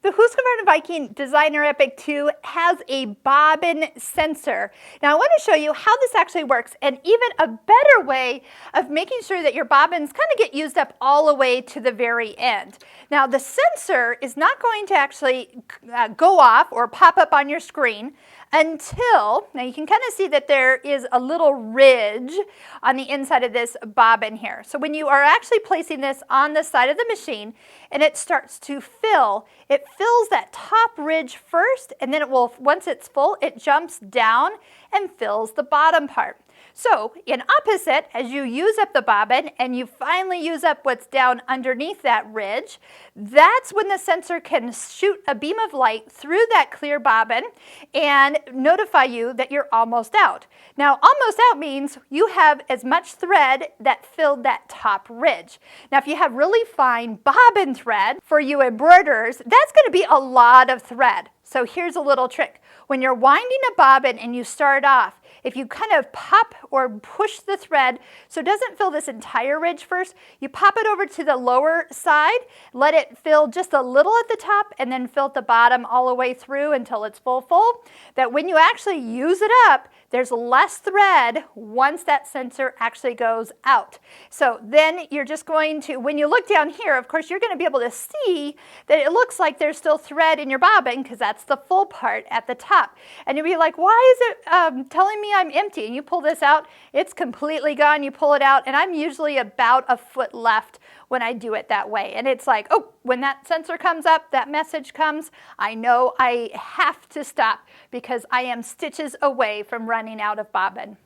The Husqvarna Viking Designer EPIC 2 has a bobbin sensor. Now I want to show you how this actually works and even a better way of making sure that your bobbins kind of get used up all the way to the very end. Now the sensor is not going to actually go off or pop up on your screen until, now you can kind of see that there is a little ridge on the inside of this bobbin here. So when you are actually placing this on the side of the machine and it starts to fill, it fills that top ridge first, and then it will, once it's full, it jumps down and fills the bottom part. So in opposite, as you use up the bobbin and you finally use up what's down underneath that ridge, that's when the sensor can shoot a beam of light through that clear bobbin and notify you that you're almost out. Now almost out means you have as much thread that filled that top ridge. Now if you have really fine bobbin thread for you embroiderers, that's going to be a lot of thread. So here's a little trick. When you're winding a bobbin and you start off, if you kind of pop or push the thread so it doesn't fill this entire ridge first, you pop it over to the lower side, let it fill just a little at the top, and then fill at the bottom all the way through until it's full, that when you actually use it up, there's less thread once that sensor actually goes out. So then you're just going to, when you look down here, of course, you're going to be able to see that it looks like there's still thread in your bobbin because that's the full part at the top. And you'll be like, why is it telling me I'm empty? And you pull this out, it's completely gone. You pull it out, and I'm usually about a foot left when I do it that way. And it's like, oh, when that sensor comes up, that message comes, I know I have to stop because I am stitches away from running out of bobbin.